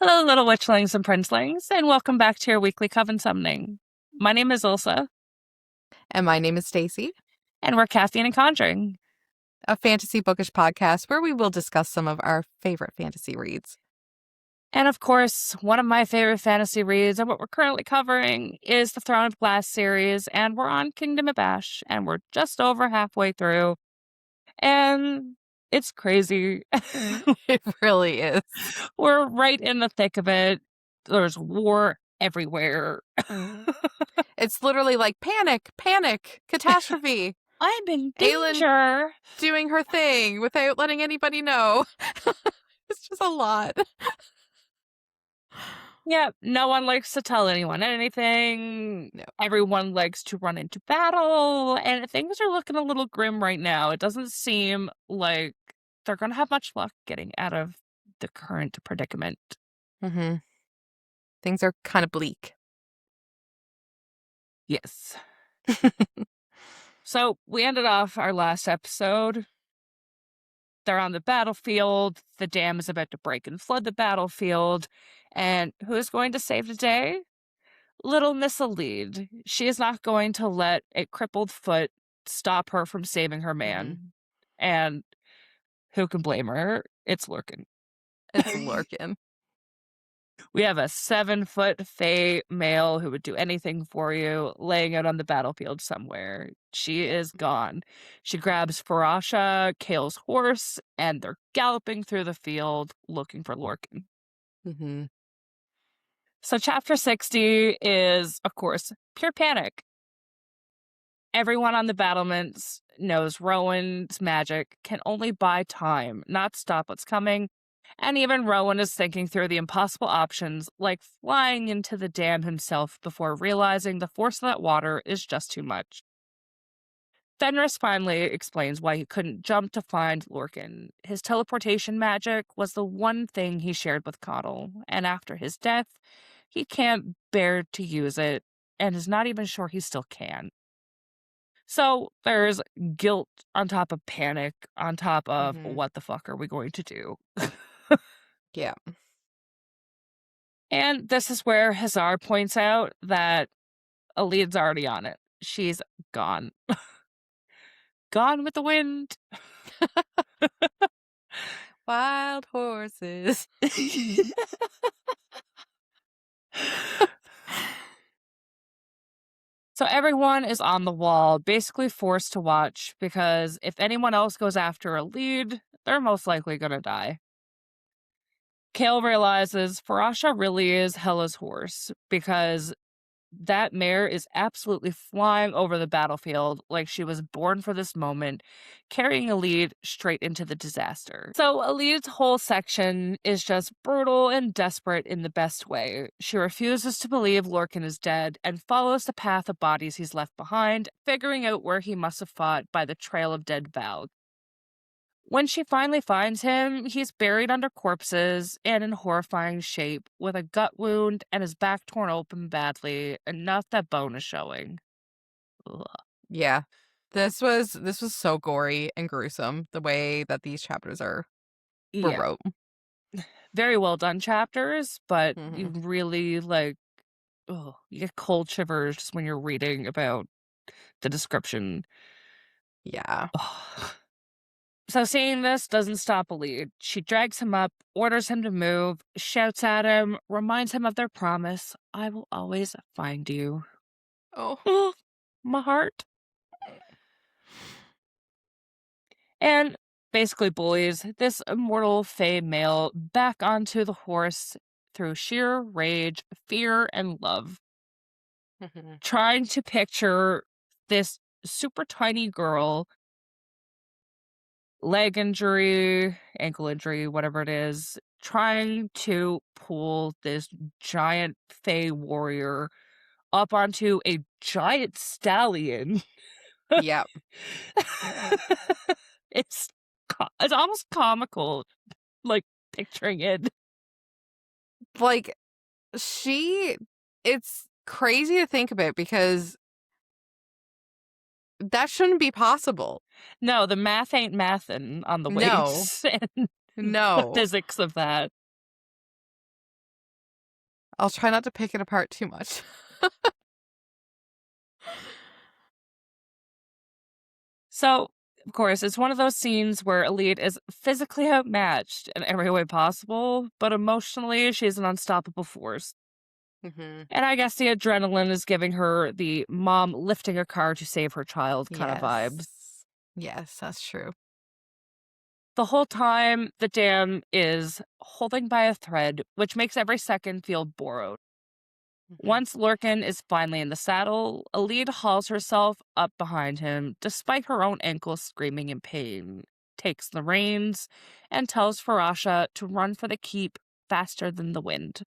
Hello, little witchlings and princelings, and welcome back to your weekly coven summoning. My name is Ilsa, And my name is Stacy, and we're Caffeine and Conjuring. a fantasy bookish podcast where we will discuss some of our favorite fantasy reads. And of course, one of my favorite fantasy reads, and what we're currently covering, is the Throne of Glass series, and we're on Kingdom of Ash, and we're just over halfway through, and it's crazy. It really is. We're right in the thick of it. There's war everywhere. It's literally like panic, catastrophe. I'm in Aelin danger. doing her thing without letting anybody know. It's just a lot. Yeah, no one likes to tell anyone anything. No. Everyone likes to run into battle, and things are looking a little grim right now. It doesn't seem like they're going to have much luck getting out of the current predicament. Mm-hmm. Things are kind of bleak. Yes. So we ended off our last episode. They're on the battlefield. The dam is about to break and flood the battlefield. And who's going to save the day? Little Miss Alide. She is not going to let a crippled foot stop her from saving her man. Mm-hmm. And who can blame her? It's Lurkin. It's Lurkin. We have a 7-foot fey male who would do anything for you, laying out on the battlefield somewhere. She is gone. She grabs Farasha, Kale's horse, and they're galloping through the field looking for Lorcan. Mm-hmm. So chapter 60 is, of course, pure panic. Everyone on the battlements knows Rowan's magic can only buy time, not stop what's coming. And even Rowan is thinking through the impossible options, like flying into the dam himself before realizing the force of that water is just too much. Fenris finally explains why he couldn't jump to find Lorcan. His teleportation magic was the one thing he shared with Connell, and after his death, he can't bear to use it, and is not even sure he still can. So there's guilt on top of panic, on top of what the fuck are we going to do? Yeah. And this is where Hazar points out that Alide's already on it. She's gone. Gone with the wind. Wild horses. So everyone is on the wall, basically forced to watch, because if anyone else goes after Alide, they're most likely going to die. Kale realizes Farasha really is Hela's horse, because that mare is absolutely flying over the battlefield like she was born for this moment, carrying Alide straight into the disaster. So Alide's whole section is just brutal and desperate in the best way. She refuses to believe Lorcan is dead and follows the path of bodies he's left behind, figuring out where he must have fought by the trail of dead Valg. When she finally finds him, he's buried under corpses and in horrifying shape, with a gut wound and his back torn open badly, enough that bone is showing. Ugh. Yeah. This was so gory and gruesome, the way that these chapters were wrote. Very well done chapters, but you really you get cold shivers just when you're reading about the description. Yeah. Ugh. So seeing this doesn't stop Alide. She drags him up, orders him to move, shouts at him, reminds him of their promise, "I will always find you." Oh. My heart. And basically bullies this immortal fey male back onto the horse through sheer rage, fear, and love. Trying to picture this super tiny girl, leg injury, ankle injury, whatever it is, trying to pull this giant fey warrior up onto a giant stallion. Yep. It's almost comical, like, picturing it. Like, it's crazy to think about because that shouldn't be possible. No, the math ain't mathin' on the weights and the No. physics of that. I'll try not to pick it apart too much. So, of course, it's one of those scenes where Elite is physically outmatched in every way possible, but emotionally, she's an unstoppable force. Mhm. And I guess the adrenaline is giving her the mom lifting a car to save her child kind of vibes. Yes. Yes, that's true. The whole time, the dam is holding by a thread, which makes every second feel borrowed. Mhm. Once Lurkin is finally in the saddle, Elide hauls herself up behind him, despite her own ankles screaming in pain, takes the reins, and tells Farasha to run for the keep faster than the wind.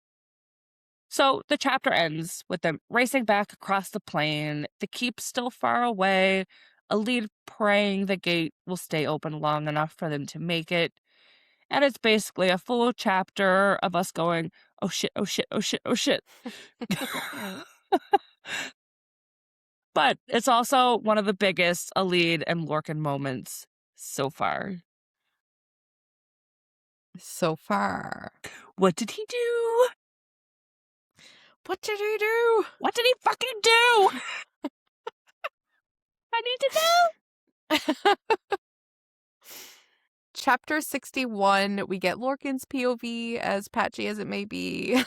So the chapter ends with them racing back across the plain, the keep still far away, Elide praying the gate will stay open long enough for them to make it. And it's basically a full chapter of us going, oh shit, oh shit, oh shit, oh shit. But it's also one of the biggest Alid and Lorcan moments so far. So far. What did he do? What did he do? What did he fucking do? I need to know. Chapter 61, we get Lorcan's POV, as patchy as it may be.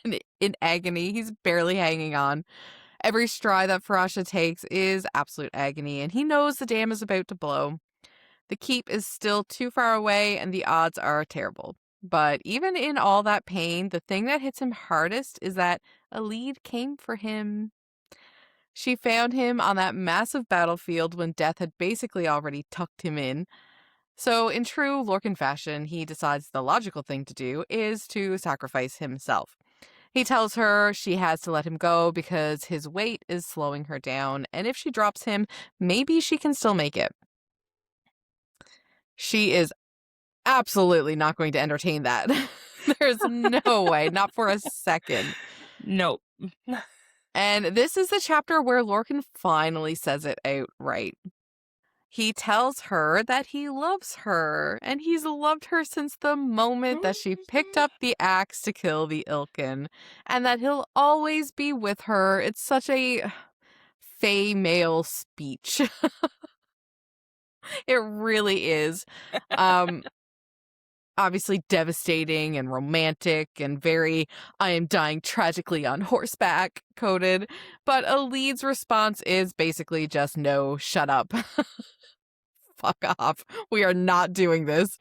And in agony, he's barely hanging on. Every stride that Farasha takes is absolute agony, and he knows the dam is about to blow. The keep is still too far away, and the odds are terrible. But even in all that pain, the thing that hits him hardest is that a lead came for him. She found him on that massive battlefield when death had basically already tucked him in. So, in true Lorcan fashion, he decides the logical thing to do is to sacrifice himself. He tells her she has to let him go because his weight is slowing her down, and if she drops him, maybe she can still make it. She is absolutely not going to entertain that. There's no way, not for a second. Nope. And this is the chapter where Lorcan finally says it outright. He tells her that he loves her, and he's loved her since the moment that she picked up the axe to kill the Ilkin, and that he'll always be with her. It's such a fey male speech. It really is. Um, Obviously devastating and romantic and very I am dying tragically on horseback coded, but a lead's response is basically just no, shut up. Fuck off. We are not doing this.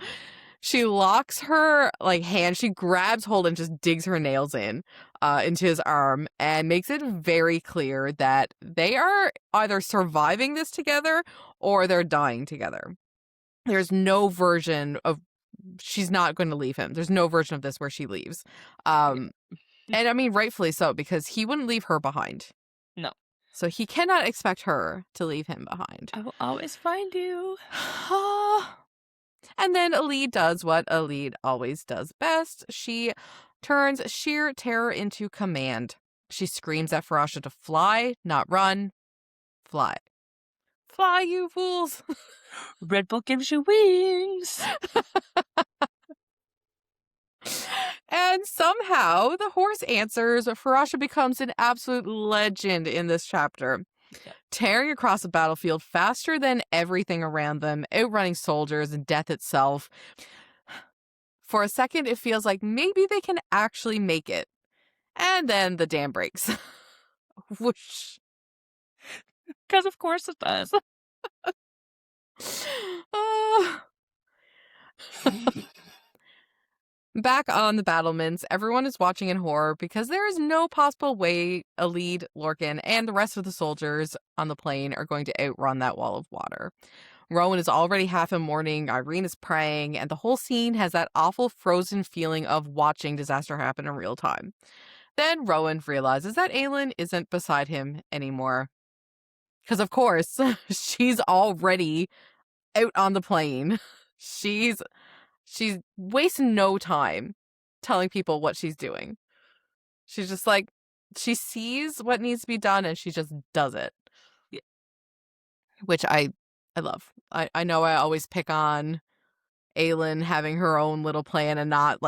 She locks her hand, she grabs hold and just digs her nails into his arm and makes it very clear that they are either surviving this together or they're dying together. There's no version of she's not going to leave him. There's no version of this where she leaves. Yeah. Um and I mean rightfully so because he wouldn't leave her behind. No. So he cannot expect her to leave him behind. I will always find you. And then Alid does what Alid always does best. She turns sheer terror into command. She screams at Farasha to fly, not run. Fly. Fly, you fools! Red Bull gives you wings. And somehow the horse answers. Farasha becomes an absolute legend in this chapter. Yeah. Tearing across the battlefield faster than everything around them, outrunning soldiers and death itself. For a second, it feels like maybe they can actually make it. And then the dam breaks. Whoosh. Because of course it does. Ah. Back on the battlements, everyone is watching in horror because there is no possible way Alid, Lorcan, and the rest of the soldiers on the plane are going to outrun that wall of water. Rowan is already half in mourning, Irene is praying, and the whole scene has that awful frozen feeling of watching disaster happen in real time. Then Rowan realizes that Aelin isn't beside him anymore. Because, of course, she's already out on the plane. She's wasting no time telling people what she's doing. She's just like, she sees what needs to be done and she just does it. Yeah. Which I love. I know I always pick on Aelin having her own little plan and not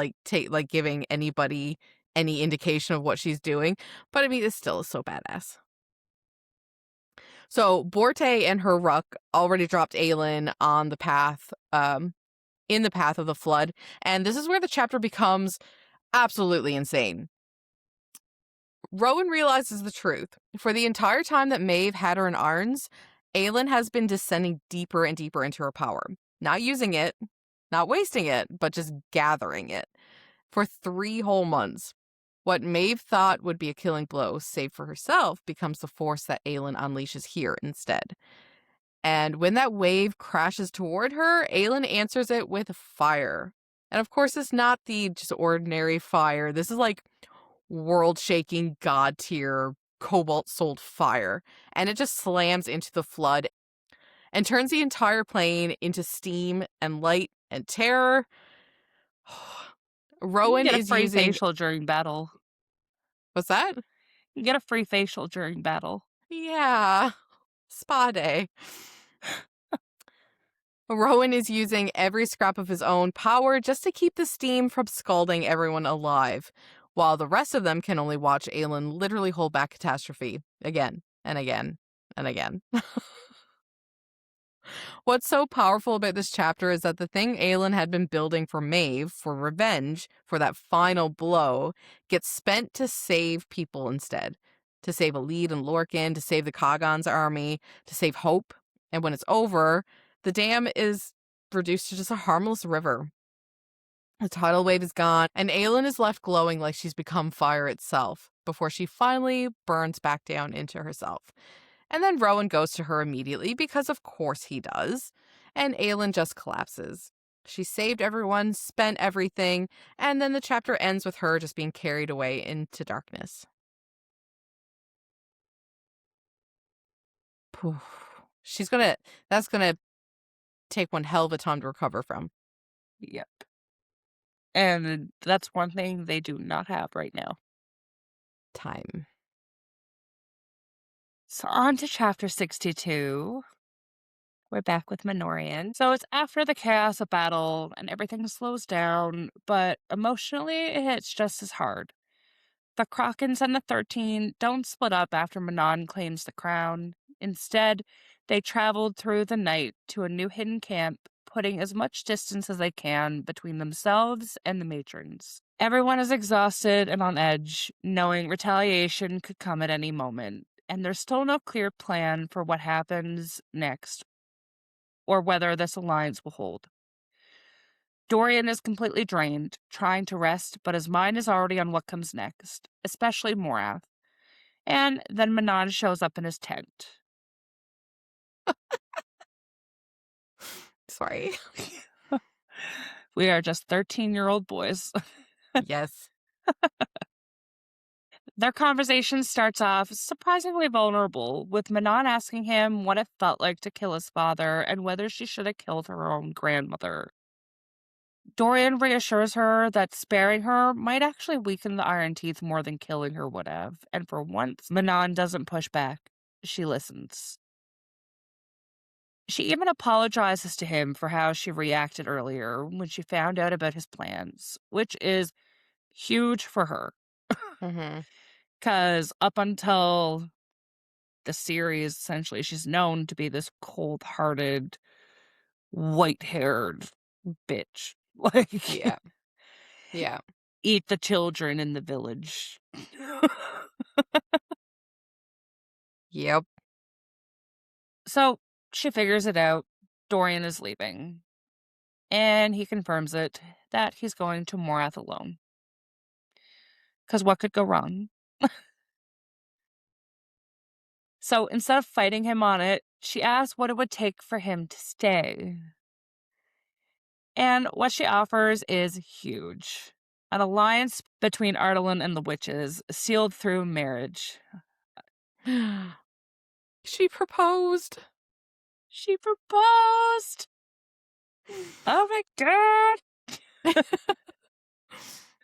giving anybody any indication of what she's doing. But I mean, it still is so badass. So Borte and her ruck already dropped Aelin on the path, in the path of the flood. And this is where the chapter becomes absolutely insane. Rowan realizes the truth. For the entire time that Maeve had her in arms, Aelin has been descending deeper and deeper into her power. Not using it, not wasting it, but just gathering it. For 3 whole months. What Maeve thought would be a killing blow, save for herself, becomes the force that Aelin unleashes here instead. And when that wave crashes toward her, Aelin answers it with fire. And of course, it's not the just ordinary fire. This is like world-shaking, god-tier, cobalt-souled fire. And it just slams into the flood and turns the entire plane into steam and light and terror. You can Rowan get a is free using... facial during battle. What's that? You get a free facial during battle. Yeah. Spa day. Rowan is using every scrap of his own power just to keep the steam from scalding everyone alive, while the rest of them can only watch Aelin literally hold back catastrophe again and again and again. What's so powerful about this chapter is that the thing Aelin had been building for Maeve, for revenge, for that final blow, gets spent to save people instead. To save Elide and Lorcan, to save the Kagan's army, to save hope. And when it's over, the dam is reduced to just a harmless river. The tidal wave is gone, and Aelin is left glowing like she's become fire itself, before she finally burns back down into herself. And then Rowan goes to her immediately, because of course he does, and Aelin just collapses. She saved everyone, spent everything, and then the chapter ends with her just being carried away into darkness. That's gonna take one hell of a time to recover from. Yep. And that's one thing they do not have right now. Time. So on to chapter 62. We're back with Minorian. So it's after the chaos of battle and everything slows down, but emotionally it hits just as hard. The Krakens and the 13 don't split up after Manon claims the crown. Instead, they traveled through the night to a new hidden camp, putting as much distance as they can between themselves and the matrons. Everyone is exhausted and on edge, knowing retaliation could come at any moment, and there's still no clear plan for what happens next or whether this alliance will hold. Dorian is completely drained, trying to rest, but his mind is already on what comes next, especially Morath. And then Manon shows up in his tent. Sorry. We are just 13-year-old boys. Yes. Their conversation starts off surprisingly vulnerable, with Manon asking him what it felt like to kill his father and whether she should have killed her own grandmother. Dorian reassures her that sparing her might actually weaken the Iron Teeth more than killing her would have, and for once, Manon doesn't push back. She listens. She even apologizes to him for how she reacted earlier when she found out about his plans, which is huge for her. Mm-hmm. Because up until the series, essentially, she's known to be this cold-hearted, white-haired bitch. Like, Yeah. Yeah. eat the children in the village. Yep. So she figures it out. Dorian is leaving. And he confirms it that he's going to Morath alone. Because what could go wrong? So instead of fighting him on it, she asks what it would take for him to stay. And what she offers is huge. An alliance between Ardalan and the witches, sealed through marriage. She proposed. She proposed! Oh my god!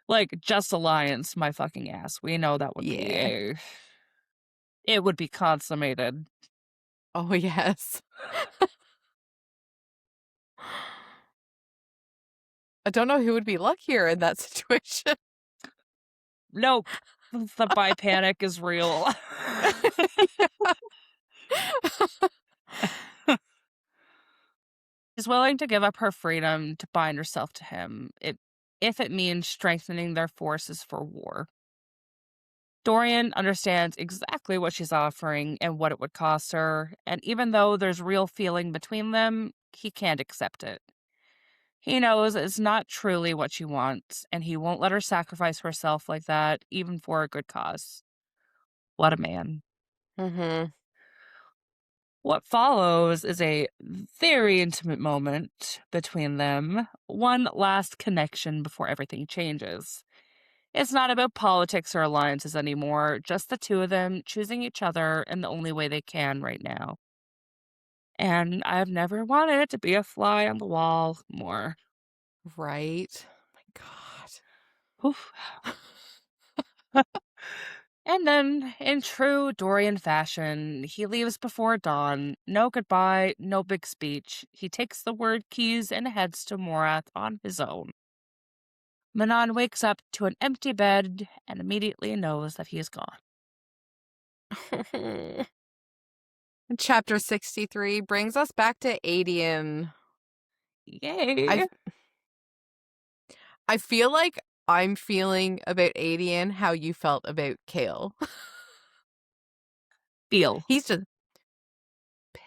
Like, just alliance, my fucking ass. We know that would be Yeah. a... It would be consummated. Oh, yes. I don't know who would be luckier in that situation. nope. The bi panic is real. She's willing to give up her freedom to bind herself to him, if it means strengthening their forces for war. Dorian understands exactly what she's offering and what it would cost her, and even though there's real feeling between them, he can't accept it. He knows it's not truly what she wants, and he won't let her sacrifice herself like that, even for a good cause. What a man. Mm-hmm. What follows is a very intimate moment between them, one last connection before everything changes. It's not about politics or alliances anymore, just the two of them choosing each other in the only way they can right now. And I've never wanted it to be a fly on the wall more. Right. Oh my Oof. God. And then, in true Dorian fashion, he leaves before dawn. No goodbye, no big speech. He takes the word keys and heads to Morath on his own. Manon wakes up to an empty bed and immediately knows that he is gone. Chapter 63 brings us back to Adian. Yay! I I feel like I'm feeling about Adian how you felt about Kale. Feel He's just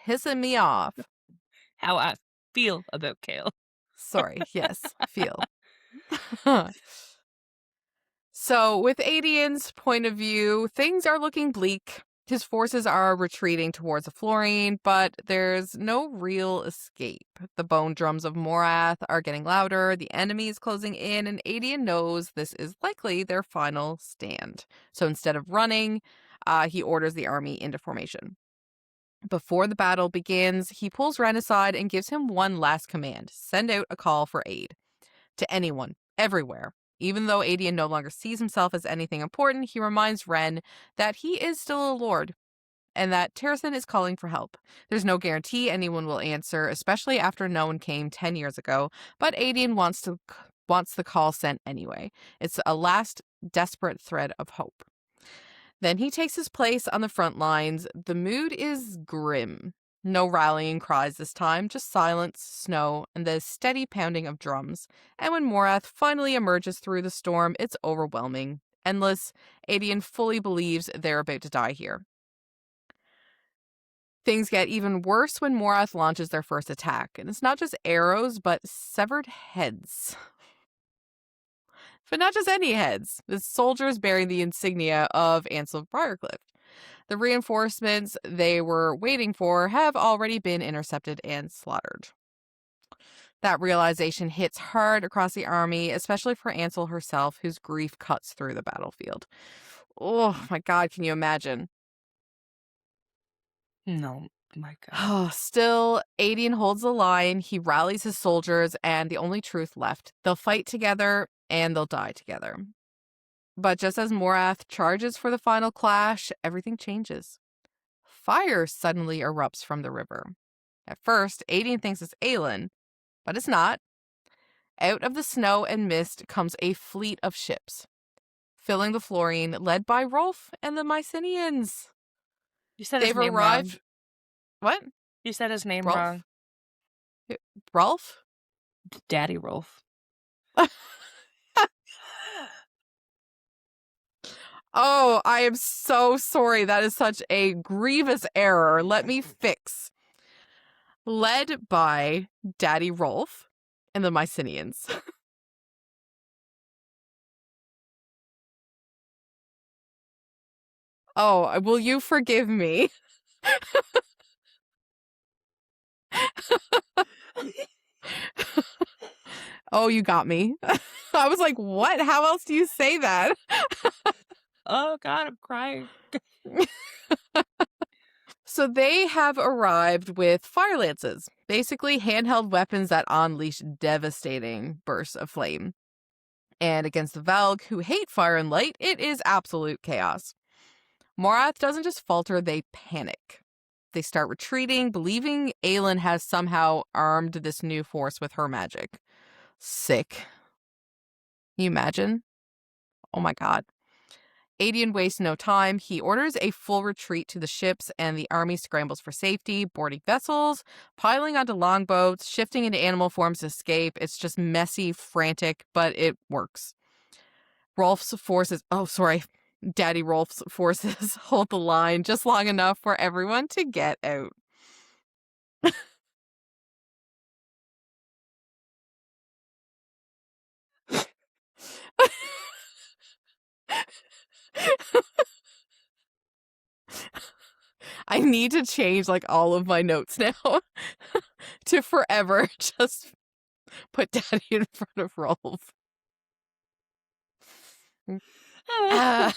pissing me off. how I feel about Kale. Sorry, yes, feel. So, with Adian's point of view, things are looking bleak. His forces are retreating towards the Florine, but there's no real escape. The bone drums of Morath are getting louder, the enemy is closing in, and Adian knows this is likely their final stand. So instead of running, he orders the army into formation. Before the battle begins, he pulls Ren aside and gives him one last command: send out a call for aid to anyone, everywhere. Even though Adian no longer sees himself as anything important, he reminds Ren that he is still a lord and that Terrasen is calling for help. There's no guarantee anyone will answer, especially after no one came 10 years ago, but Adian wants the call sent anyway. It's a last desperate thread of hope. Then he takes his place on the front lines. The mood is grim. No rallying cries this time, just silence, snow, and the steady pounding of drums. And when Morath finally emerges through the storm, it's overwhelming. Endless. Adian fully believes they're about to die here. Things get even worse when Morath launches their first attack. And it's not just arrows, but severed heads. But not just any heads. The soldiers bearing the insignia of Ansel of Briarcliff. The reinforcements they were waiting for have already been intercepted and slaughtered. That realization hits hard across the army, especially for Ansel herself, whose grief cuts through the battlefield. Oh my God, can you imagine? No, my God. Still, Adian holds the line. He rallies his soldiers, and the only truth left: they'll fight together and they'll die together. But just as Morath charges for the final clash, everything changes. Fire suddenly erupts from the river. At first, Adian thinks it's Aelin, but it's not. Out of the snow and mist comes a fleet of ships, filling the Florine, led by Rolf and the Mycenaeans. You said his They've name wrong. arrived. What? You said his name Rolf? wrong. Rolf? Daddy Rolf. Oh, I am so sorry. That is such a grievous error. Let me fix. Led by Daddy Rolf and the Mycenaeans. Oh, will you forgive me? Oh, you got me. I was like, what? How else do you say that? Oh God, I'm crying. So they have arrived with fire lances, basically handheld weapons that unleash devastating bursts of flame. And against the Valg, who hate fire and light, it is absolute chaos. Morath doesn't just falter, they panic. They start retreating, believing Aelin has somehow armed this new force with her magic. Sick. Can you imagine? Oh my God. Adian wastes no time. He orders a full retreat to the ships, and the army scrambles for safety, boarding vessels, piling onto longboats, shifting into animal forms to escape. It's just messy, frantic, but it works. Daddy Rolf's forces hold the line just long enough for everyone to get out. I need to change like all of my notes now to forever just put Daddy in front of Rolf. Uh,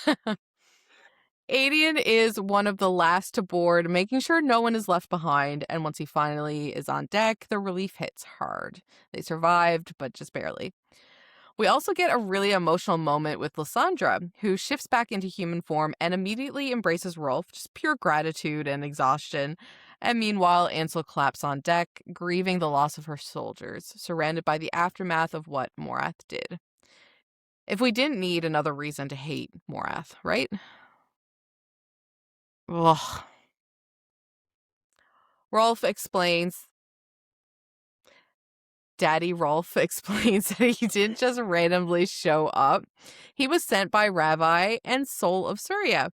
Adian is one of the last to board, making sure no one is left behind, and once he finally is on deck, the relief hits hard. They survived, but just barely. We also get a really emotional moment with Lysandra, who shifts back into human form and immediately embraces Rolf, just pure gratitude and exhaustion. And meanwhile, Ansel collapses on deck, grieving the loss of her soldiers, surrounded by the aftermath of what Morath did. If we didn't need another reason to hate Morath, right? Ugh. Rolf explains Daddy Rolf explains that he didn't just randomly show up. He was sent by Rabbi and Soul of Surya.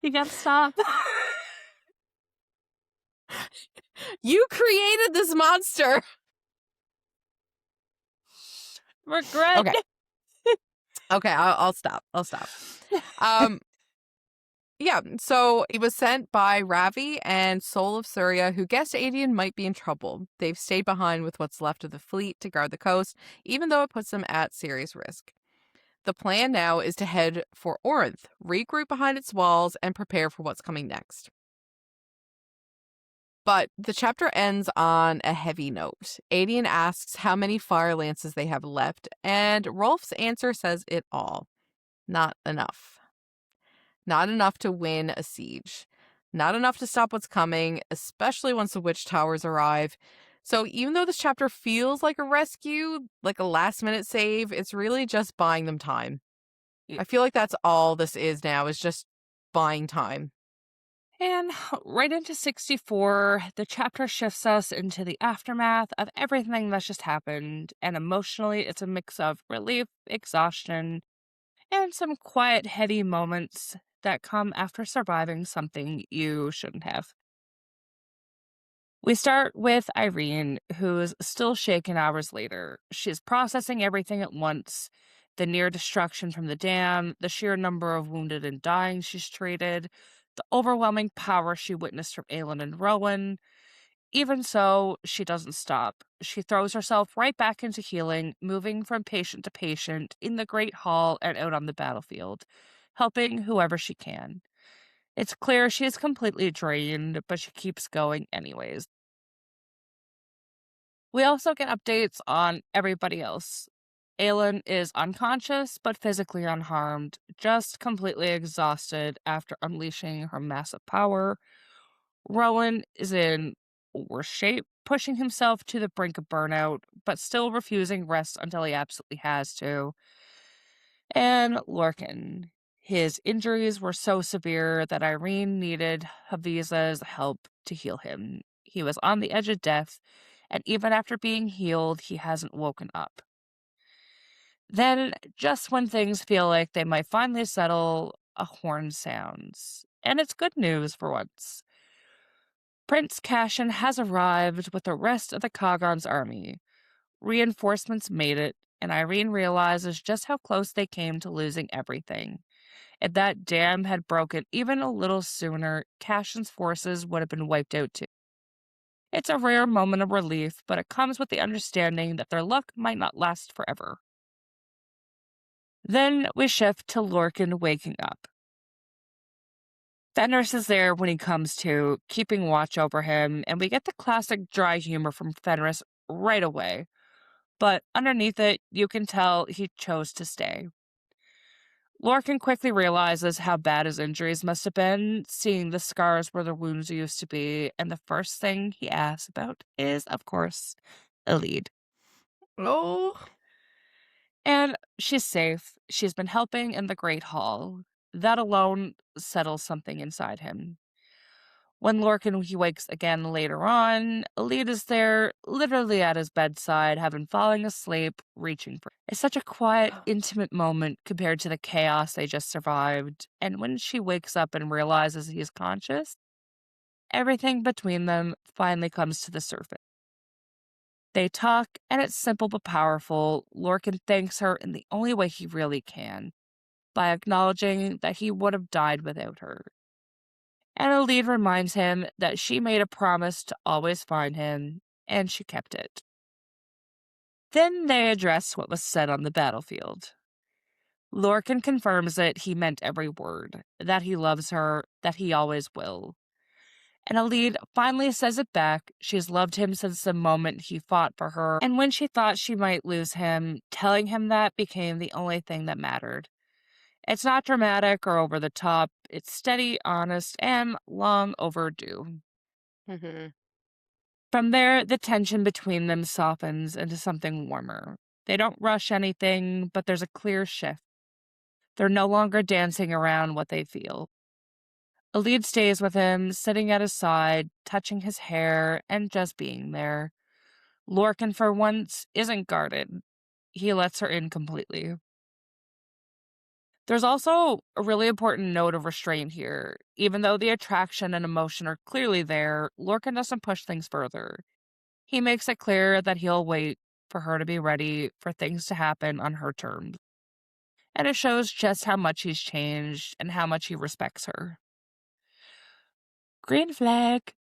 You gotta stop. You created this monster. Regret. Okay. Okay, I'll stop. Yeah, so he was sent by Ravi and Soul of Surya, who guessed Adian might be in trouble. They've stayed behind with what's left of the fleet to guard the coast, even though it puts them at serious risk. The plan now is to head for Orinth, regroup behind its walls, and prepare for what's coming next. But the chapter ends on a heavy note. Adian asks how many fire lances they have left, and Rolf's answer says it all. Not enough. Not enough to win a siege. Not enough to stop what's coming, especially once the witch towers arrive. So even though this chapter feels like a rescue, like a last-minute save, it's really just buying them time. I feel like that's all this is now, is just buying time. And right into 64, the chapter shifts us into the aftermath of everything that's just happened. And emotionally, it's a mix of relief, exhaustion, and some quiet, heady moments that come after surviving something you shouldn't have. We start with Irene, who's still shaken hours later. She's processing everything at once: the near destruction from the dam, the sheer number of wounded and dying she's treated, the overwhelming power she witnessed from Aelin and Rowan. Even so, she doesn't stop. She throws herself right back into healing, moving from patient to patient in the Great Hall and out on the battlefield, helping whoever she can. It's clear she is completely drained, but she keeps going anyways. We also get updates on everybody else. Aelin is unconscious, but physically unharmed, just completely exhausted after unleashing her massive power. Rowan is in worse shape, pushing himself to the brink of burnout, but still refusing rest until he absolutely has to. And Lorcan. His injuries were so severe that Irene needed Haviza's help to heal him. He was on the edge of death, and even after being healed, he hasn't woken up. Then, just when things feel like they might finally settle, a horn sounds. And it's good news for once. Prince Cassian has arrived with the rest of the Kagon's army. Reinforcements made it, and Irene realizes just how close they came to losing everything. If that dam had broken even a little sooner, Cassian's forces would have been wiped out too. It's a rare moment of relief, but it comes with the understanding that their luck might not last forever. Then we shift to Lorcan waking up. Fenris is there when he comes to, keeping watch over him, and we get the classic dry humor from Fenris right away. But underneath it, you can tell he chose to stay. Lorcan quickly realizes how bad his injuries must have been, seeing the scars where the wounds used to be, and the first thing he asks about is, of course, Elide. Oh. And she's safe. She's been helping in the Great Hall. That alone settles something inside him. When Lorcan he wakes again later on, Elite is there, literally at his bedside, having fallen asleep, reaching for. It's such a quiet, intimate moment compared to the chaos they just survived. And when she wakes up and realizes he is conscious, everything between them finally comes to the surface. They talk, and it's simple but powerful. Lorcan thanks her in the only way he really can, by acknowledging that he would have died without her. And Elide reminds him that she made a promise to always find him, and she kept it. Then they address what was said on the battlefield. Lorcan confirms that he meant every word, that he loves her, that he always will. And Elide finally says it back. She's loved him since the moment he fought for her, and when she thought she might lose him, telling him that became the only thing that mattered. It's not dramatic or over the top, it's steady, honest, and long overdue. Mhm. From there, the tension between them softens into something warmer. They don't rush anything, but there's a clear shift. They're no longer dancing around what they feel. Elide stays with him, sitting at his side, touching his hair, and just being there. Lorcan, for once, isn't guarded. He lets her in completely. There's also a really important note of restraint here. Even though the attraction and emotion are clearly there, Lorcan doesn't push things further. He makes it clear that he'll wait for her to be ready for things to happen on her terms. And it shows just how much he's changed and how much he respects her. Green flag.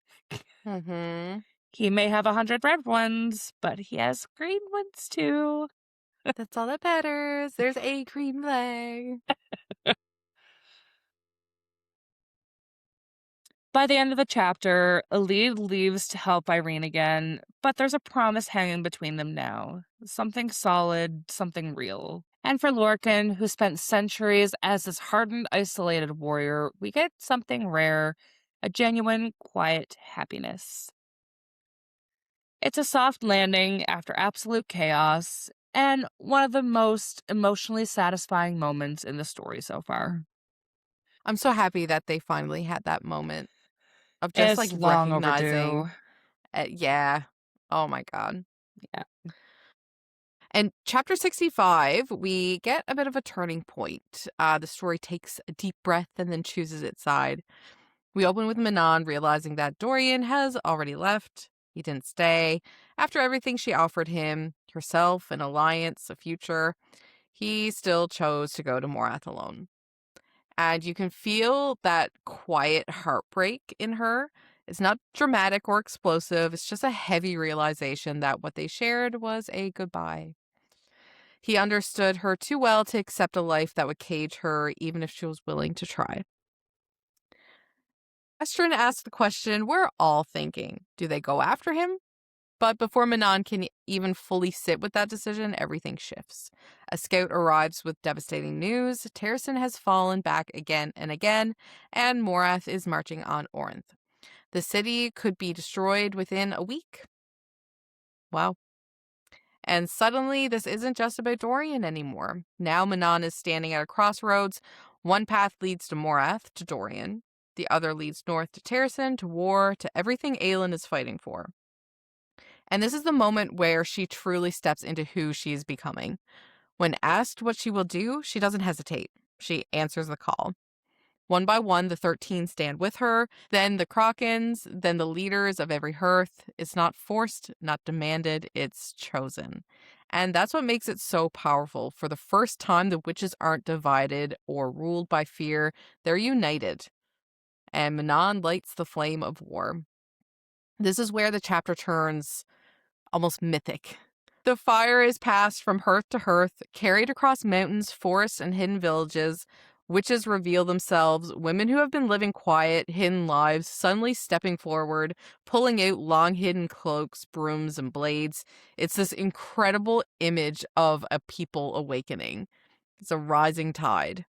Mhm. He may have 100 red ones, but he has green ones too. That's all that matters. There's a green flag. By the end of the chapter, Elide leaves to help Irene again, but there's a promise hanging between them now. Something solid, something real. And for Lorcan, who spent centuries as this hardened, isolated warrior, we get something rare, a genuine, quiet happiness. It's a soft landing after absolute chaos, and one of the most emotionally satisfying moments in the story so far. I'm so happy that they finally had that moment of just, like, It's long recognizing overdue. yeah. Oh my god. Yeah. And chapter 65, we get a bit of a turning point. The story takes a deep breath and then chooses its side. We open with Manon realizing that Dorian has already left. He didn't stay. After everything she offered him, herself, an alliance, a future, he still chose to go to Morath alone. And you can feel that quiet heartbreak in her. It's not dramatic or explosive. It's just a heavy realization that what they shared was a goodbye. He understood her too well to accept a life that would cage her, even if she was willing to try. Estrin asked the question we're all thinking. Do they go after him? But before Manon can even fully sit with that decision, everything shifts. A scout arrives with devastating news. Terrasen has fallen back again and again, and Morath is marching on Orinth. The city could be destroyed within a week. Wow. And suddenly, this isn't just about Dorian anymore. Now Manon is standing at a crossroads. One path leads to Morath, to Dorian. The other leads north to Terrasen, to war, to everything Aelin is fighting for. And this is the moment where she truly steps into who she is becoming. When asked what she will do, she doesn't hesitate. She answers the call. One by one, the 13 stand with her, then the Krakens, then the leaders of every hearth. It's not forced, not demanded, it's chosen. And that's what makes it so powerful. For the first time, the witches aren't divided or ruled by fear, they're united. And Manon lights the flame of war. This is where the chapter turns almost mythic. The fire is passed from hearth to hearth, carried across mountains, forests, and hidden villages. Witches reveal themselves, women who have been living quiet, hidden lives, suddenly stepping forward, pulling out long hidden cloaks, brooms, and blades. It's this incredible image of a people awakening. It's a rising tide.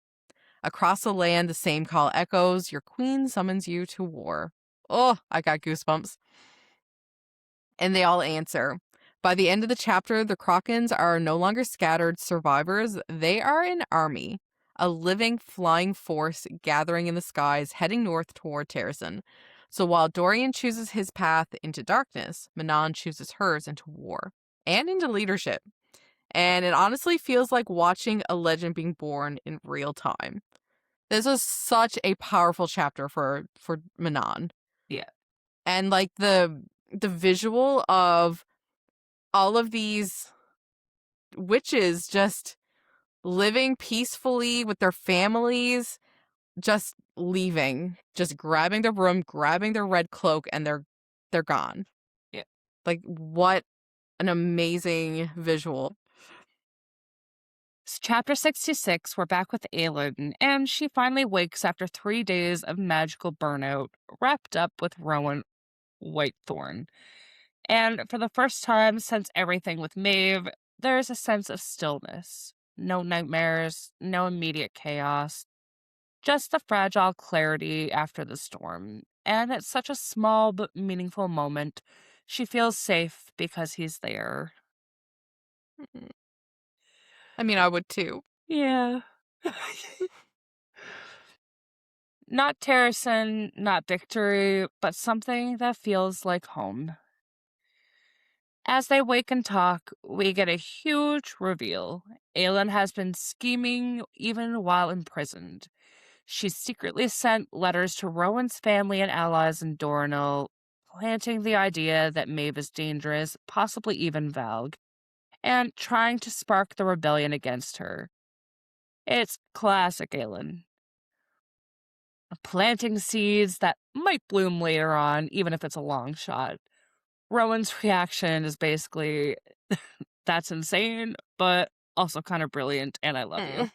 Across the land, the same call echoes. Your queen summons you to war. Oh, I got goosebumps. And they all answer. By the end of the chapter, the Krakens are no longer scattered survivors, they are an army, a living, flying force gathering in the skies, heading north toward Terrasen. So while Dorian chooses his path into darkness, Manon chooses hers into war and into leadership. And it honestly feels like watching a legend being born in real time. This was such a powerful chapter for Manon. Yeah. And like the visual of all of these witches just living peacefully with their families, just leaving, just grabbing their broom, grabbing their red cloak, and they're gone. Yeah. Like what an amazing visual. Chapter 66, we're back with Aelin, and she finally wakes after 3 days of magical burnout, wrapped up with Rowan Whitethorn. And for the first time since everything with Maeve, there's a sense of stillness. No nightmares, no immediate chaos, just the fragile clarity after the storm. And it's such a small but meaningful moment. She feels safe because he's there. Mhm. I mean, I would too. Yeah. Not Terrasen, not victory, but something that feels like home. As they wake and talk, we get a huge reveal. Aelin has been scheming even while imprisoned. She secretly sent letters to Rowan's family and allies in Doranil, planting the idea that Maeve is dangerous, possibly even Valg, and trying to spark the rebellion against her. It's classic Aelin. Planting seeds that might bloom later on, even if it's a long shot. Rowan's reaction is basically, that's insane, but also kind of brilliant, and I love you.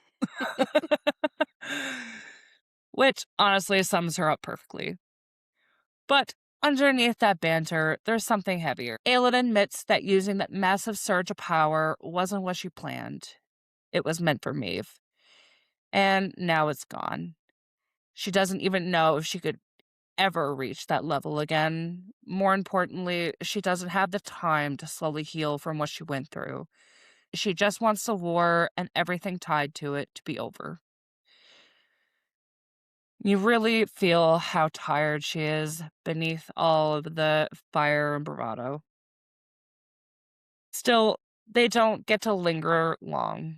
Mm. Which honestly sums her up perfectly. But underneath that banter, there's something heavier. Aelin admits that using that massive surge of power wasn't what she planned. It was meant for Maeve. And now it's gone. She doesn't even know if she could ever reach that level again. More importantly, she doesn't have the time to slowly heal from what she went through. She just wants the war and everything tied to it to be over. You really feel how tired she is beneath all of the fire and bravado. Still, they don't get to linger long.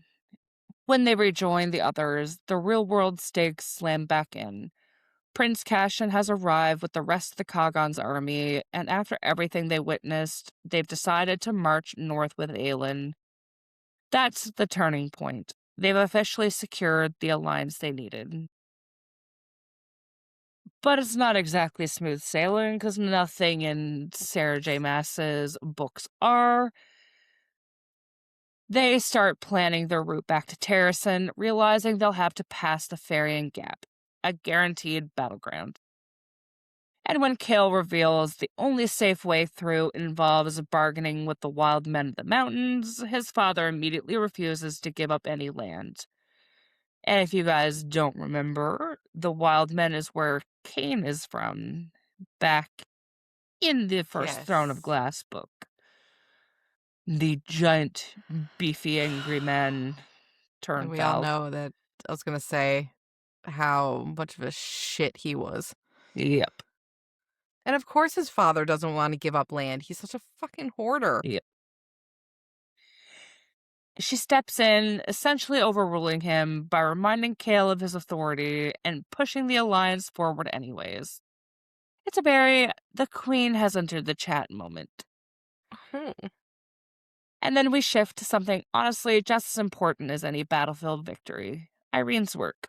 When they rejoin the others, the real world stakes slam back in. Prince Cassian has arrived with the rest of the Kagan's army, and after everything they witnessed, they've decided to march north with Aelin. That's the turning point. They've officially secured the alliance they needed. But it's not exactly smooth sailing, because nothing in Sarah J. Maas's books are. They start planning their route back to Terrasen, realizing they'll have to pass the Ferrying Gap, a guaranteed battleground. And when Kale reveals the only safe way through involves bargaining with the wild men of the mountains, his father immediately refuses to give up any land. And if you guys don't remember, the wild men is where Cain is from, back in the first Throne of Yes. Glass book. The giant, beefy, angry man And turned we all Valg. know that I was gonna say how much of a shit he was. Yep. And of course his father doesn't want to give up land. He's such a fucking hoarder. Yep. She steps in, essentially overruling him by reminding Kale of his authority and pushing the alliance forward anyways. It's a very the queen has entered the chat moment. Hmm. And then we shift to something honestly just as important as any battlefield victory: Irene's work.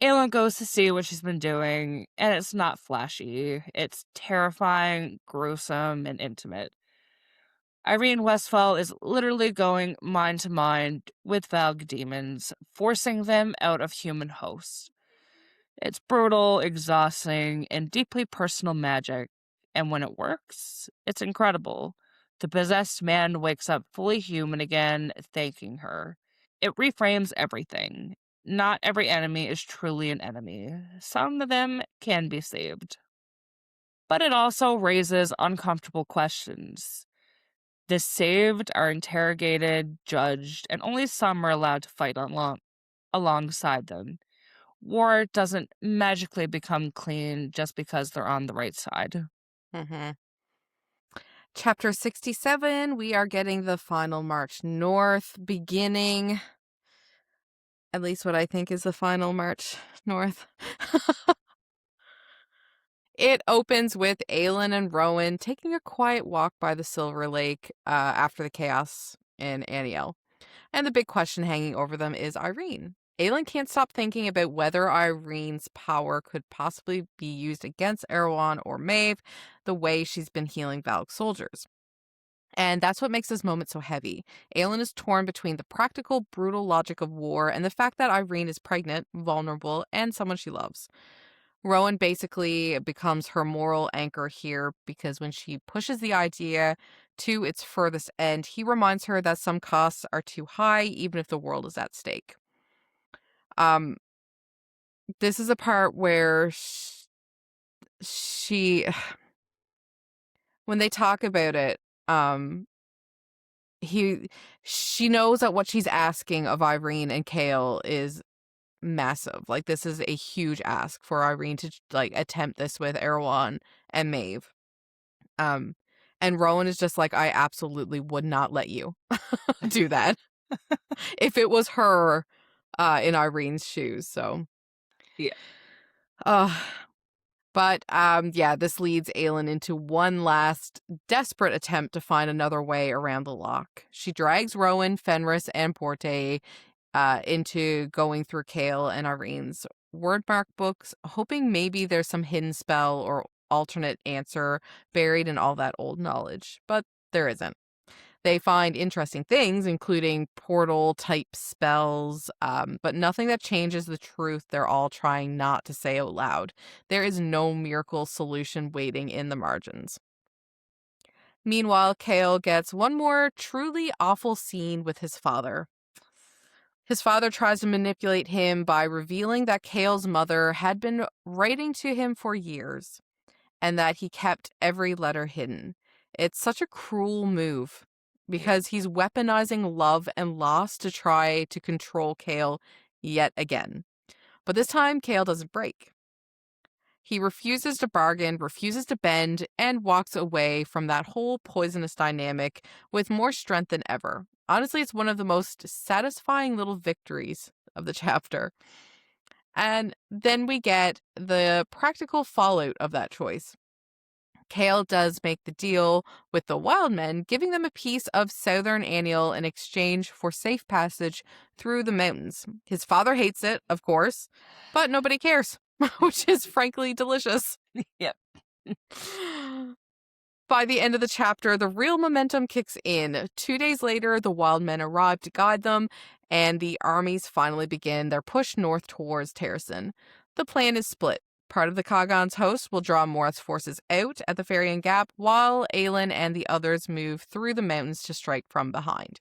Aelin goes to see what she's been doing, and it's not flashy. It's terrifying, gruesome, and intimate. Irene Westfall is literally going mind to mind with Valg demons, forcing them out of human hosts. It's brutal, exhausting, and deeply personal magic. And when it works, it's incredible. The possessed man wakes up fully human again, thanking her. It reframes everything. Not every enemy is truly an enemy. Some of them can be saved. But it also raises uncomfortable questions. The saved are interrogated, judged, and only some are allowed to fight alongside them. War doesn't magically become clean just because they're on the right side. Hmm. Chapter 67, we are getting the final march north, beginning, at least what I think is the final march north. It opens with Aelin and Rowan taking a quiet walk by the Silver Lake after the chaos in Aniel. And the big question hanging over them is Irene. Aelin can't stop thinking about whether Irene's power could possibly be used against Erewhon or Maeve the way she's been healing Valak soldiers. And that's what makes this moment so heavy. Aelin is torn between the practical, brutal logic of war and the fact that Irene is pregnant, vulnerable, and someone she loves. Rowan basically becomes her moral anchor here because when she pushes the idea to its furthest end, he reminds her that some costs are too high, even if the world is at stake. Um, this is a part where she when they talk about it, um, he she knows that what she's asking of Irene and Kale is massive. Like this is a huge ask for Irene to like attempt this with Erewhon and Maeve. Um, and Rowan is just like, I absolutely would not let you do that if it was her in Irene's shoes. So, Yeah. uh, yeah, this leads Aelin into one last desperate attempt to find another way around the lock. She drags Rowan, Fenris, and Porte into going through Kale and Irene's wordmark books, hoping maybe there's some hidden spell or alternate answer buried in all that old knowledge. But there isn't. They find interesting things, including portal type spells, but nothing that changes the truth they're all trying not to say out loud. There is no miracle solution waiting in the margins. Meanwhile, Kale gets one more truly awful scene with his father. His father tries to manipulate him by revealing that Kale's mother had been writing to him for years and that he kept every letter hidden. It's such a cruel move Yeah. because he's weaponizing love and loss to try to control Kale yet again. But this time, Kale doesn't break. He refuses to bargain, refuses to bend, and walks away from that whole poisonous dynamic with more strength than ever. Honestly, it's one of the most satisfying little victories of the chapter. And then we get the practical fallout of that choice. Kale does make the deal with the Wildmen, giving them a piece of southern Aniel in exchange for safe passage through the mountains. His father hates it, of course, but nobody cares, which is frankly delicious. Yep. By the end of the chapter, the real momentum kicks in. 2 days later, the wild men arrive to guide them, and the armies finally begin their push north towards Terrasen. The plan is split. Part of the Kagan's host will draw Morath's forces out at the Farian Gap, while Aelin and the others move through the mountains to strike from behind.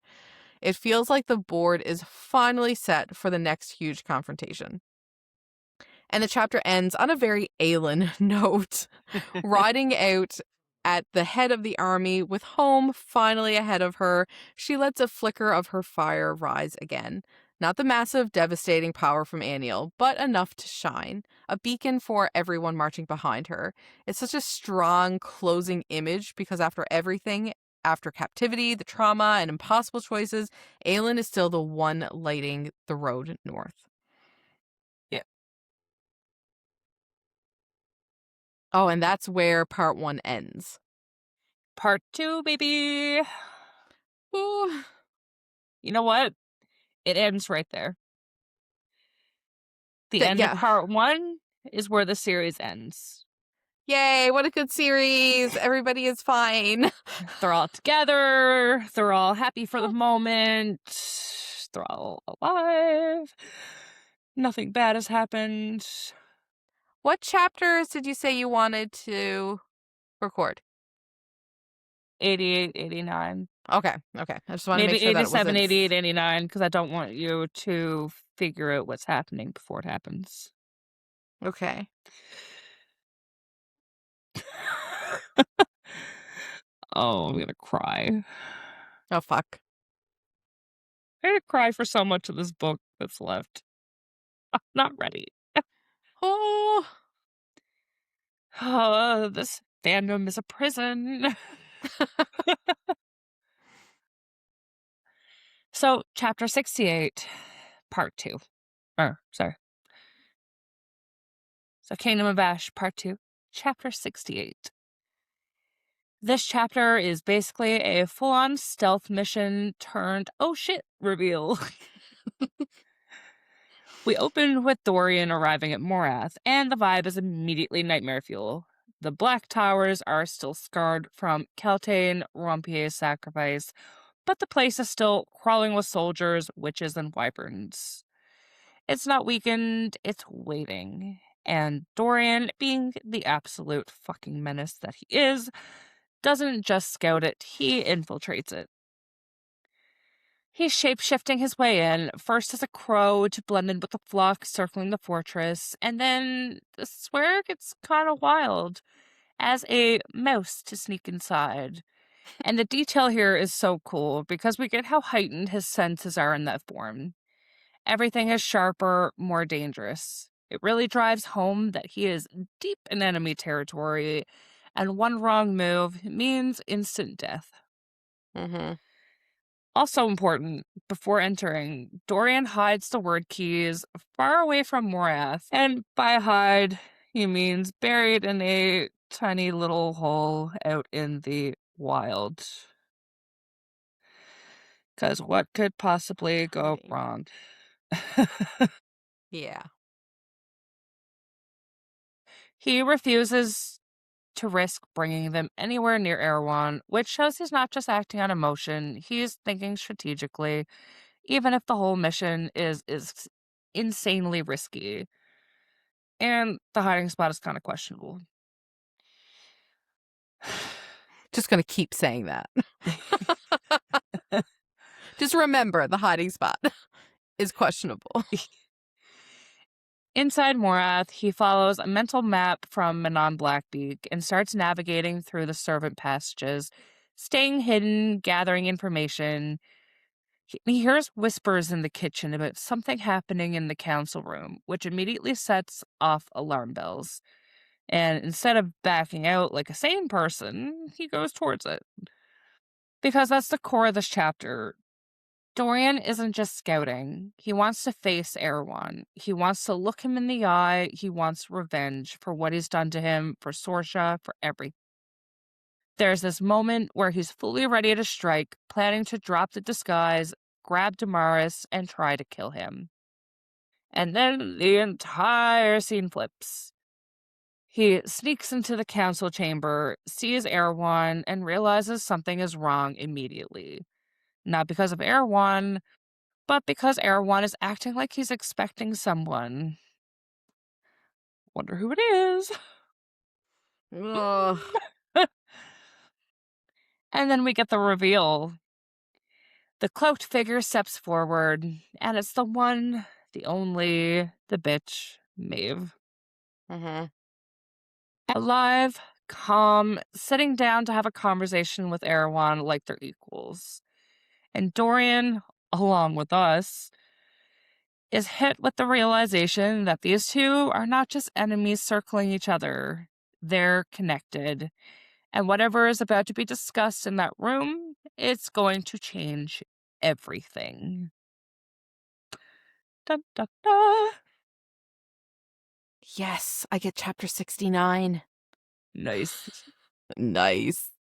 It feels like the board is finally set for the next huge confrontation. And the chapter ends on a very Aelin note, riding out at the head of the army with home finally ahead of her. She lets a flicker of her fire rise again. Not the massive, devastating power from Aniel, but enough to shine. A beacon for everyone marching behind her. It's such a strong closing image because after everything, after captivity, the trauma, and impossible choices, Aelin is still the one lighting the road north. Yeah. Oh, and that's where part 1 ends. Part 2, baby. Ooh. You know what? It ends right there. The end of Yeah. part 1 is where the series ends. Yay, what a good series. Everybody is fine. They're all together. They're all happy for the moment. They're all alive. Nothing bad has happened. What chapters did you say you wanted to record? 88, 89. Okay. I just want to make Maybe sure that it 87, wasn't. 88, 89, because I don't want you to figure out what's happening before it happens. Okay. Oh, I'm gonna cry. Oh, fuck. I could cry for so much of this book that's left. I'm not ready. Oh. This fandom is a prison. So, chapter 68, part 2. Sorry. So, Kingdom of Ash, part 2, chapter 68. This chapter is basically a full on stealth mission turned oh shit reveal. We open with Dorian arriving at Morath, and the vibe is immediately nightmare fuel. The Black Towers are still scarred from Keltane Rompier's sacrifice, but the place is still crawling with soldiers, witches, and wyverns. It's not weakened, it's waiting. And Dorian, being the absolute fucking menace that he is, doesn't just scout it, he infiltrates it. He's shape-shifting his way in, first as a crow to blend in with the flock circling the fortress, and then this is where it gets kind of wild, as a mouse to sneak inside. And the detail here is so cool, because we get how heightened his senses are in that form. Everything is sharper, more dangerous. It really drives home that he is deep in enemy territory, and one wrong move means instant death. Mm-hmm. Also important, before entering, Dorian hides the word keys far away from Morath. And by hide, he means buried in a tiny little hole out in the wild. Because what could possibly go Hiding. wrong? Yeah. He refuses to risk bringing them anywhere near Erewhon, which shows he's not just acting on emotion, he's thinking strategically, even if the whole mission is insanely risky. And the hiding spot is kind of questionable. Just gonna keep saying that. Just remember, the hiding spot is questionable. Inside Morath, he follows a mental map from Manon Blackbeak and starts navigating through the servant passages, staying hidden, gathering information. He hears whispers in the kitchen about something happening in the council room, which immediately sets off alarm bells. And instead of backing out like a sane person, he goes towards it. Because that's the core of this chapter. Dorian isn't just scouting. He wants to face Erewhon. He wants to look him in the eye. He wants revenge for what he's done to him, for Sorsha, for everything. There's this moment where he's fully ready to strike, planning to drop the disguise, grab Damaris, and try to kill him. And then the entire scene flips. He sneaks into the council chamber, sees Erewhon, and realizes something is wrong immediately. Not because of Erewhon, but because Erewhon is acting like he's expecting someone. Wonder who it is. Ugh. And then we get the reveal. The cloaked figure steps forward, and it's the one, the only, the bitch, Maeve. Mm-hmm. Alive, calm, sitting down to have a conversation with Erewhon like they're equals. And Dorian, along with us, is hit with the realization that these two are not just enemies circling each other. They're connected. And whatever is about to be discussed in that room, it's going to change everything. Dun, dun, dun. Yes, I get chapter 69. Nice. Nice.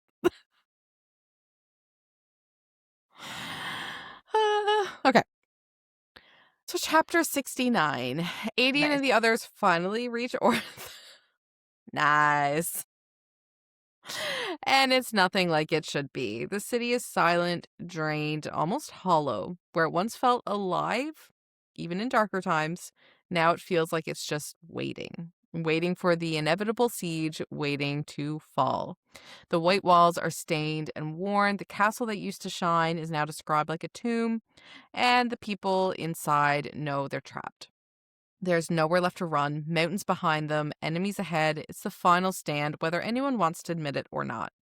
Okay. So chapter 69. Adian Nice. and the others finally reach Orth. Nice. And it's nothing like it should be. The city is silent, drained, almost hollow. Where it once felt alive, even in darker times, now it feels like it's just waiting. Waiting for the inevitable siege, waiting to fall. The white walls are stained and worn. The castle that used to shine is now described like a tomb, and the people inside know they're trapped. There's nowhere left to run, mountains behind them, enemies ahead. It's the final stand, whether anyone wants to admit it or not.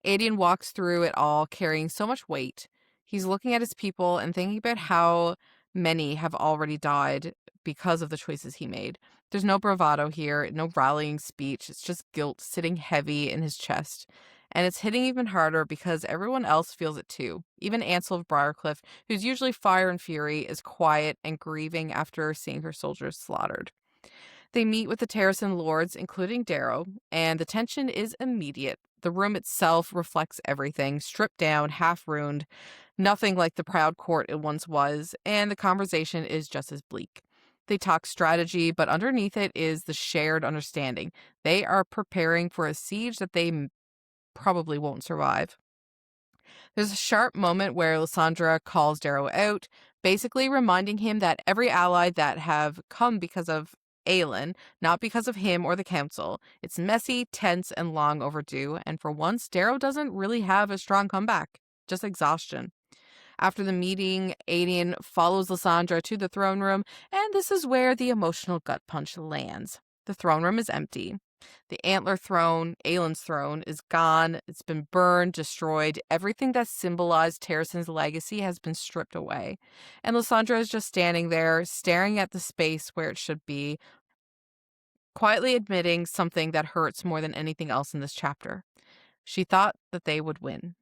Adian walks through it all carrying so much weight. He's looking at his people and thinking about how many have already died because of the choices he made. There's no bravado here, no rallying speech. It's just guilt sitting heavy in his chest. And it's hitting even harder because everyone else feels it too. Even Ansel of Briarcliff, who's usually fire and fury, is quiet and grieving after seeing her soldiers slaughtered. They meet with the Terracin lords, including Darrow, and the tension is immediate. The room itself reflects everything, stripped down, half ruined, nothing like the proud court it once was, and the conversation is just as bleak. They talk strategy, but underneath it is the shared understanding. They are preparing for a siege that they probably won't survive. There's a sharp moment where Lysandra calls Darrow out, basically reminding him that every ally that have come because of Aelin, not because of him or the council. It's messy, tense, and long overdue, and for once, Darrow doesn't really have a strong comeback, just exhaustion. After the meeting, Aedion follows Lysandra to the throne room, and this is where the emotional gut punch lands. The throne room is empty. The antler throne, Aelin's throne, is gone. It's been burned, destroyed. Everything that symbolized Terracin's legacy has been stripped away. And Lysandra is just standing there, staring at the space where it should be, quietly admitting something that hurts more than anything else in this chapter. She thought that they would win.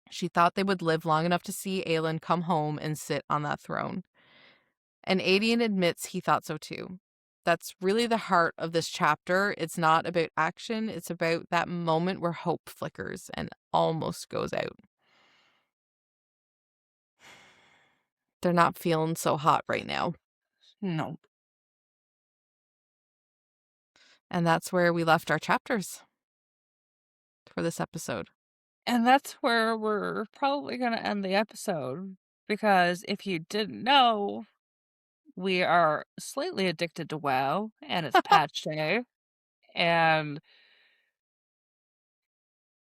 She thought they would live long enough to see Aelin come home and sit on that throne. And Aedion admits he thought so too. That's really the heart of this chapter. It's not about action, it's about that moment where hope flickers and almost goes out. They're not feeling so hot right now. No. And that's where we left our chapters for this episode. And that's where we're probably going to end the episode. Because if you didn't know, we are slightly addicted to WoW, and it's patch day. And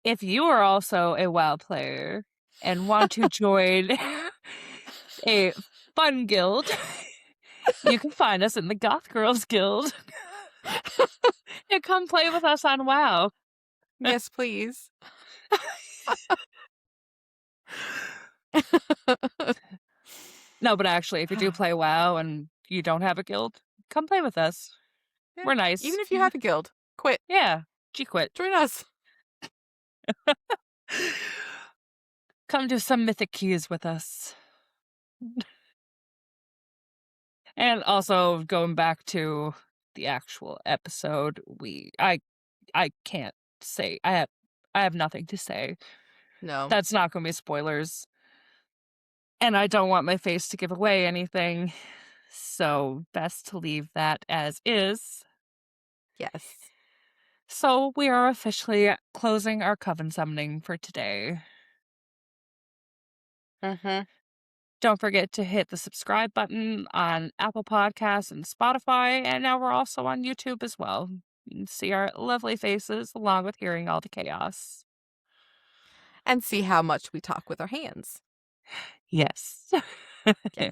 if you are also a WoW player and want to join a fun guild, you can find us in the Goth Girls Guild. And come play with us on WoW. Yes, please. No, but actually, if you do play WoW and you don't have a guild, come play with us. Yeah. We're nice. Even if you have a guild, quit. Yeah, G-quit. Join us. Come do some mythic keys with us. And also, going back to the actual episode, I can't say, I have nothing to say. No. That's not going to be spoilers. And I don't want my face to give away anything. So best to leave that as is. Yes. So we are officially closing our coven summoning for today. Mm-hmm. Don't forget to hit the subscribe button on Apple Podcasts and Spotify, and now we're also on YouTube as well. You can see our lovely faces along with hearing all the chaos. And see how much we talk with our hands. Yes. Yeah.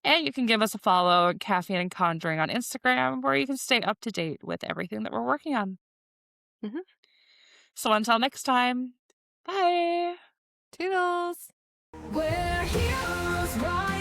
And you can give us a follow at Caffeine and Conjuring on Instagram, where you can stay up to date with everything that we're working on. Mm-hmm. So until next time, bye. Toodles. We're heroes, right?